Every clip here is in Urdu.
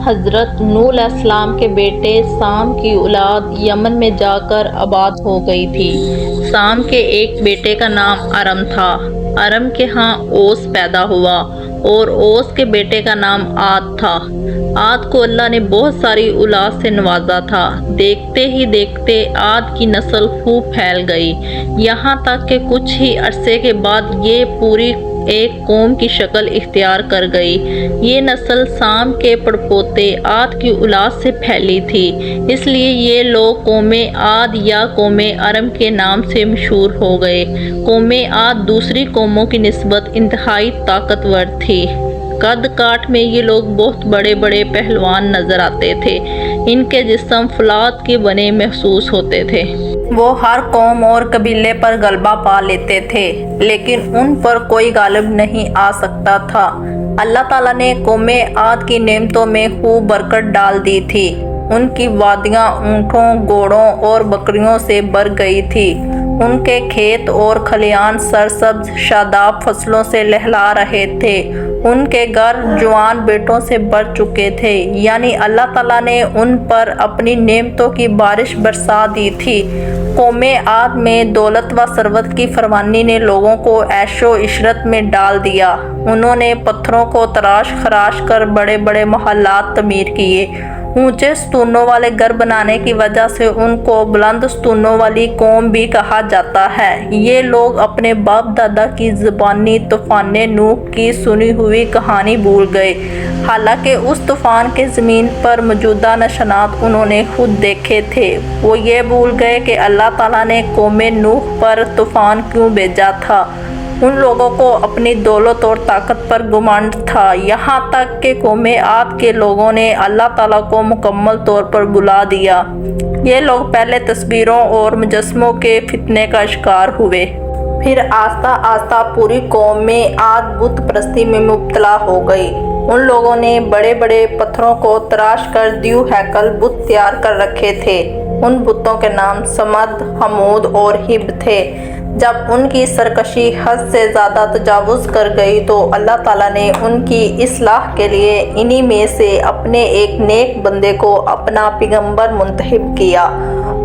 حضرت نوح علیہ السلام کے بیٹے سام کی اولاد یمن میں جا کر آباد ہو گئی تھی۔ سام کے ایک بیٹے کا نام ارم تھا۔ ارم کے ہاں اوس پیدا ہوا اور اوس کے بیٹے کا نام عاد تھا۔ عاد کو اللہ نے بہت ساری اولاد سے نوازا تھا۔ دیکھتے ہی دیکھتے عاد کی نسل خوب پھیل گئی، یہاں تک کہ کچھ ہی عرصے کے بعد یہ پوری ایک قوم کی شکل اختیار کر گئی۔ یہ نسل سام کے پڑپوتے عاد کی اولاد سے پھیلی تھی، اس لیے یہ لوگ قوم عاد یا قوم ارم کے نام سے مشہور ہو گئے۔ قوم عاد دوسری قوموں کی نسبت انتہائی طاقتور تھی۔ قد کاٹ میں یہ لوگ بہت بڑے بڑے پہلوان نظر آتے تھے۔ ان کے جسم فولاد کے بنے محسوس ہوتے تھے۔ وہ ہر قوم اور قبیلے پر غلبہ پا لیتے تھے، لیکن ان پر کوئی غالب نہیں آ سکتا تھا۔ اللہ تعالیٰ نے قوم عاد کی نعمتوں میں خوب برکت ڈال دی تھی۔ ان کی وادیاں اونٹوں، گھوڑوں اور بکریوں سے بھر گئی تھی۔ ان کے کھیت اور کھلیان سرسبز شاداب فصلوں سے لہلا رہے تھے۔ ان کے گھر جوان بیٹوں سے بھر چکے تھے، یعنی اللہ تعالیٰ نے ان پر اپنی نعمتوں کی بارش برسا دی تھی۔ قوم عاد میں دولت و ثروت کی فراوانی نے لوگوں کو عیش و عشرت میں ڈال دیا۔ انہوں نے پتھروں کو تراش خراش کر بڑے بڑے محلات تعمیر کیے۔ اونچے ستونوں والے گھر بنانے کی وجہ سے ان کو بلند ستونوں والی قوم بھی کہا جاتا ہے۔ یہ لوگ اپنے باپ دادا کی زبانی طوفان نوح کی سنی ہوئی کہانی بھول گئے، حالانکہ اس طوفان کے زمین پر موجودہ نشانات انہوں نے خود دیکھے تھے۔ وہ یہ بھول گئے کہ اللہ تعالیٰ نے قوم نوح پر طوفان کیوں بھیجا تھا۔ ان لوگوں کو اپنی دولت اور طاقت پر گھمنڈ تھا، یہاں تک کہ قوم عاد کے لوگوں نے اللہ تعالیٰ کو مکمل طور پر بھلا دیا۔ یہ لوگ پہلے تصویروں اور مجسموں کے فتنے کا شکار ہوئے۔ پھر آہستہ آہستہ پوری قوم عاد بت پرستی میں مبتلا ہو گئی۔ ان لوگوں نے بڑے بڑے پتھروں کو تراش کر دیو ہیکل بت تیار کر رکھے تھے۔ ان بتوں کے نام سمد، حمود اور ہب تھے۔ جب ان کی سرکشی حد سے زیادہ تجاوز کر گئی تو اللہ تعالیٰ نے ان کی اصلاح کے لیے انہی میں سے اپنے ایک نیک بندے کو اپنا پیغمبر منتخب کیا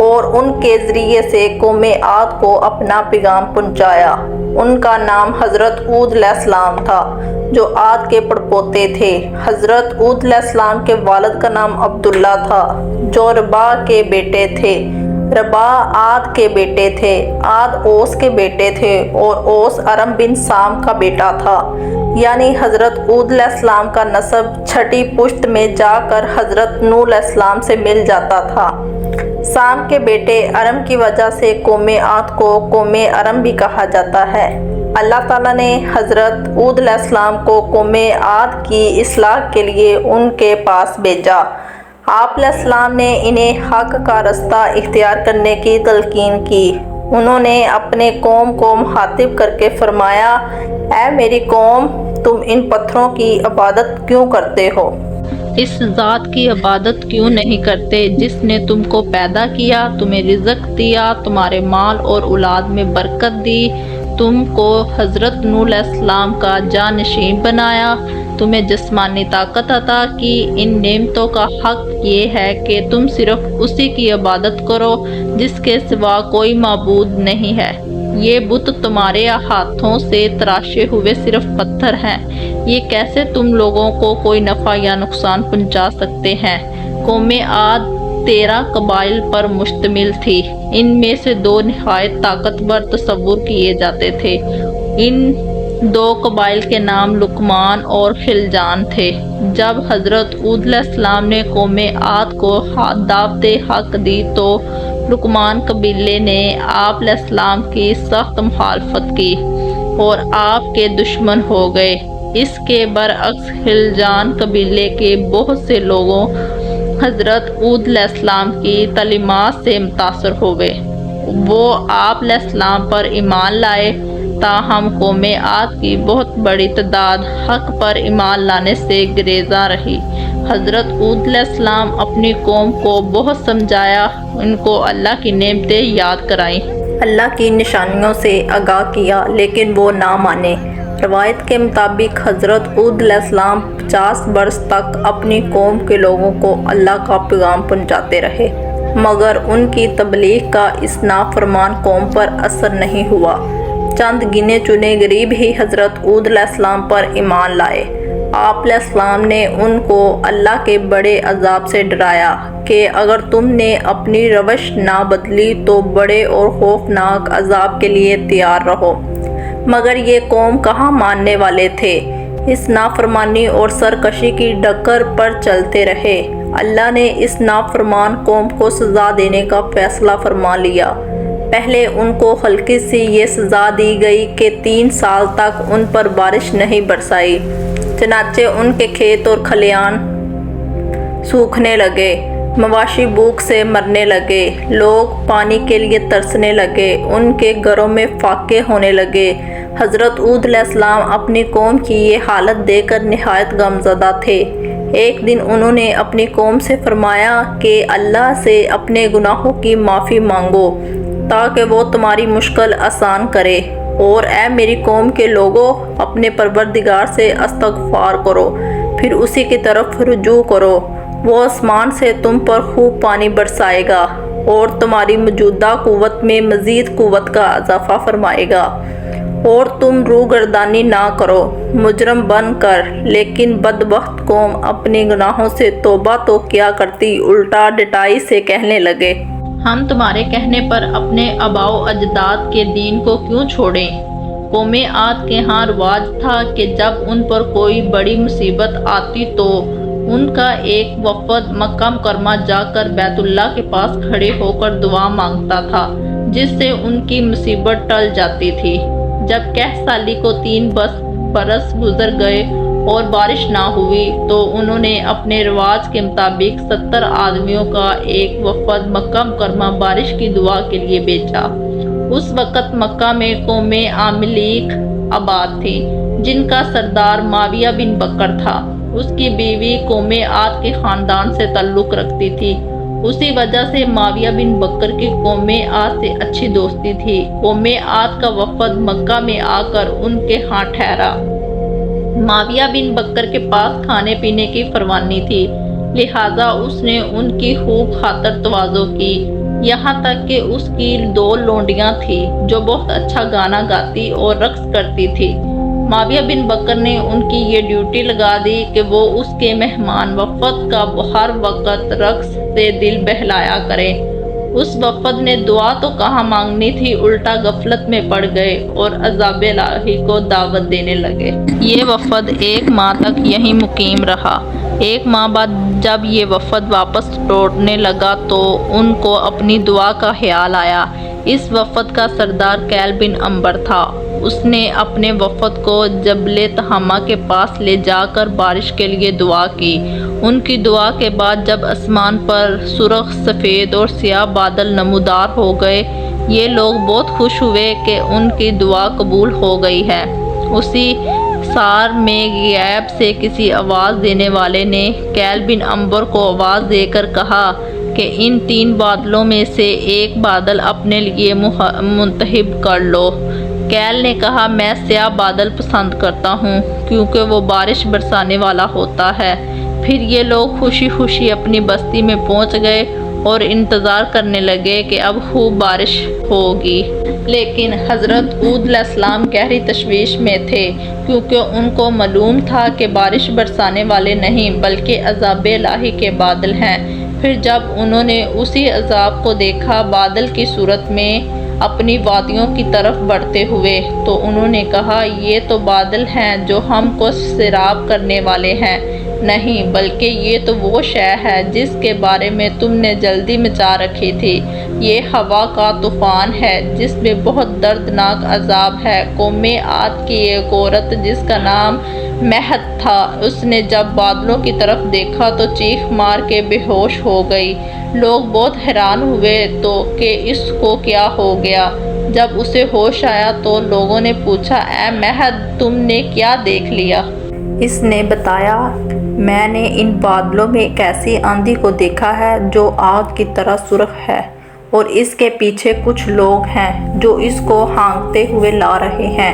اور ان کے ذریعے سے قوم عاد کو اپنا پیغام پہنچایا۔ ان کا نام حضرت ہود علیہ السلام تھا، جو عاد کے پڑپوتے تھے۔ حضرت ہود علیہ السلام کے والد کا نام عبداللہ تھا، جو ربا کے بیٹے تھے۔ ربا عاد کے بیٹے تھے، عاد اوس کے بیٹے تھے اور اوس ارم بن سام کا بیٹا تھا، یعنی حضرت ہود علیہ السلام کا نسب چھٹی پشت میں جا کر حضرت نوح علیہ السلام سے مل جاتا تھا۔ سام کے بیٹے ارم کی وجہ سے قوم عاد کو قوم ارم بھی کہا جاتا ہے۔ اللہ تعالیٰ نے حضرت ہود علیہ السلام کو قوم عاد کی اصلاح کے لیے ان کے پاس بھیجا۔ آپ علیہ السلام نے انہیں حق کا رستہ اختیار کرنے کی تلقین کی۔ انہوں نے اپنے قوم کو مخاطب کر کے فرمایا، اے میری قوم، تم ان پتھروں کی عبادت کیوں کرتے ہو؟ اس ذات کی عبادت کیوں نہیں کرتے جس نے تم کو پیدا کیا، تمہیں رزق دیا، تمہارے مال اور اولاد میں برکت دی، تم کو حضرت نوح علیہ السلام کا جانشین بنایا، تمہیں جسمانی طاقت عطا کی۔ ان نعمتوں کا حق یہ ہے کہ تم صرف اسی کی عبادت کرو جس کے سوا کوئی معبود نہیں ہے۔ یہ بت تمہارے ہاتھوں سے تراشے ہوئے صرف پتھر ہیں، یہ کیسے تم لوگوں کو کوئی نفع یا نقصان پہنچا سکتے ہیں؟ قوم عاد 13 قبائل پر مشتمل تھی۔ ان میں سے 2 نہایت طاقتور تصور کیے جاتے تھے۔ ان 2 قبائل کے نام لقمان اور خلجان تھے۔ جب حضرت ہود علیہ السلام نے قوم عاد کو دعوت حق دی تو لقمان قبیلے نے آپ علیہ السلام کی سخت مخالفت کی اور آپ کے دشمن ہو گئے۔ اس کے برعکس خلجان قبیلے کے بہت سے لوگوں حضرت ہود علیہ السلام کی تعلیمات سے متاثر ہوئے۔ وہ آپ علیہ السلام پر ایمان لائے، تاہم قوم عاد کی بہت بڑی تعداد حق پر ایمان لانے سے گریزاں رہی۔ حضرت ہود علیہ السلام اپنی قوم کو بہت سمجھایا، ان کو اللہ کی نعمتیں یاد کرائیں، اللہ کی نشانیوں سے آگاہ کیا، لیکن وہ نہ مانے۔ روایت کے مطابق حضرت ہود علیہ السلام 50 برس تک اپنی قوم کے لوگوں کو اللہ کا پیغام پہنچاتے رہے، مگر ان کی تبلیغ کا اس نافرمان قوم پر اثر نہیں ہوا۔ چند گنے چنے غریب ہی حضرت ہود علیہ السلام پر ایمان لائے۔ آپ علیہ السلام نے ان کو اللہ کے بڑے عذاب سے ڈرایا کہ اگر تم نے اپنی روش نہ بدلی تو بڑے اور خوفناک عذاب کے لیے تیار رہو، مگر یہ قوم کہاں ماننے والے تھے، اس نافرمانی اور سرکشی کی ڈگر پر چلتے رہے۔ اللہ نے اس نافرمان قوم کو سزا دینے کا فیصلہ فرما لیا۔ پہلے ان کو ہلکی سی یہ سزا دی گئی کہ 3 سال تک ان پر بارش نہیں برسائی، چنانچہ ان کے کھیت اور کھلیان سوکھنے لگے، مواشی بھوک سے مرنے لگے، لوگ پانی کے لیے ترسنے لگے، ان کے گھروں میں فاقے ہونے لگے۔ حضرت ہود علیہ السلام اپنی قوم کی یہ حالت دیکھ کر نہایت غمزدہ تھے۔ ایک دن انہوں نے اپنی قوم سے فرمایا کہ اللہ سے اپنے گناہوں کی معافی مانگو تاکہ وہ تمہاری مشکل آسان کرے، اور اے میری قوم کے لوگوں، اپنے پروردگار سے استغفار کرو، پھر اسی کی طرف رجوع کرو، وہ آسمان سے تم پر خوب پانی برسائے گا اور تمہاری موجودہ قوت میں مزید قوت کا اضافہ فرمائے گا، اور تم روگردانی نہ کرو مجرم بن کر۔ لیکن بدبخت قوم اپنے گناہوں سے توبہ تو کیا کرتی، الٹا ڈٹائی سے کہنے لگے، ہم تمہارے کہنے پر اپنے آباء و اجداد کے دین کو کیوں چھوڑیں؟ قوم عاد کے ہاں رواج تھا کہ جب ان پر کوئی بڑی مصیبت آتی تو ان کا ایک وفد مکہ مکرمہ جا کر بیت اللہ کے پاس کھڑے ہو کر دعا مانگتا تھا، جس سے ان کی مصیبت ٹل جاتی تھی۔ جب کہہ سالی کو 3 برس گزر گئے اور بارش نہ ہوئی تو انہوں نے اپنے رواج کے مطابق 70 آدمیوں کا ایک وفد مکہ مکرمہ بارش کی دعا کے لیے بھیجا۔ اس وقت مکہ میں قوم عاملیق آباد تھی، جن کا سردار معاویہ بن بکر تھا۔ اس کی بیوی قوم عاد کے خاندان سے تعلق رکھتی تھی، اسی وجہ سے معاویہ بن بکر کی قوم عاد سے اچھی دوستی تھی۔ قوم عاد کا وفد مکہ میں آ کر ان کے ہاں ٹھہرا۔ معاویہ بن بکر کے پاس کھانے پینے کی فراوانی تھی، لہٰذا اس نے ان کی خوب خاطر تواضع کی، یہاں تک کہ اس کی 2 لونڈیاں تھیں جو بہت اچھا گانا گاتی اور رقص کرتی تھی۔ معاویہ بن بکر نے ان کی یہ ڈیوٹی لگا دی کہ وہ اس کے مہمان وفد کا ہر وقت رقص سے دل بہلایا کریں۔ اس وفد نے دعا تو کہاں مانگنی تھی، الٹا غفلت میں پڑ گئے اور عذاب الہی کو دعوت دینے لگے۔ یہ وفد 1 ماہ تک یہیں مقیم رہا۔ 1 ماہ بعد جب یہ وفد واپس لوٹنے لگا تو ان کو اپنی دعا کا خیال آیا۔ اس وفد کا سردار کیل بن عمبر تھا۔ اس نے اپنے وفد کو جبل تہامہ کے پاس لے جا کر بارش کے لیے دعا کی۔ ان کی دعا کے بعد جب آسمان پر سرخ، سفید اور سیاہ بادل نمودار ہو گئے، یہ لوگ بہت خوش ہوئے کہ ان کی دعا قبول ہو گئی ہے۔ اسی سار میں غیب سے کسی آواز دینے والے نے کیل بن عمبر کو آواز دے کر کہا کہ ان 3 بادلوں میں سے ایک بادل اپنے لیے منتخب کر لو۔ کیل نے کہا، میں سیاہ بادل پسند کرتا ہوں کیونکہ وہ بارش برسانے والا ہوتا ہے۔ پھر یہ لوگ خوشی خوشی اپنی بستی میں پہنچ گئے اور انتظار کرنے لگے کہ اب خوب بارش ہوگی۔ لیکن حضرت ہود علیہ السلام گہری تشویش میں تھے، کیونکہ ان کو معلوم تھا کہ بارش برسانے والے نہیں بلکہ عذاب الہی کے بادل ہیں۔ پھر جب انہوں نے اسی عذاب کو دیکھا بادل کی صورت میں اپنی وادیوں کی طرف بڑھتے ہوئے، تو انہوں نے کہا، یہ تو بادل ہیں جو ہم کو سیراب کرنے والے ہیں، نہیں بلکہ یہ تو وہ شے ہے جس کے بارے میں تم نے جلدی مچا رکھی تھی۔ یہ ہوا کا طوفان ہے جس میں بہت دردناک عذاب ہے۔ قوم عاد کی ایک عورت جس کا نام مہد تھا، اس نے جب بادلوں کی طرف دیکھا تو چیخ مار کے بے ہوش ہو گئی۔ لوگ بہت حیران ہوئے تو کہ اس کو کیا ہو گیا۔ جب اسے ہوش آیا تو لوگوں نے پوچھا، اے مہد، تم نے کیا دیکھ لیا؟ اس نے بتایا، میں نے ان بادلوں میں ایک ایسی آندھی کو دیکھا ہے جو آگ کی طرح سرخ ہے، اور اس کے پیچھے کچھ لوگ ہیں جو اس کو ہانکتے ہوئے لا رہے ہیں۔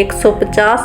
150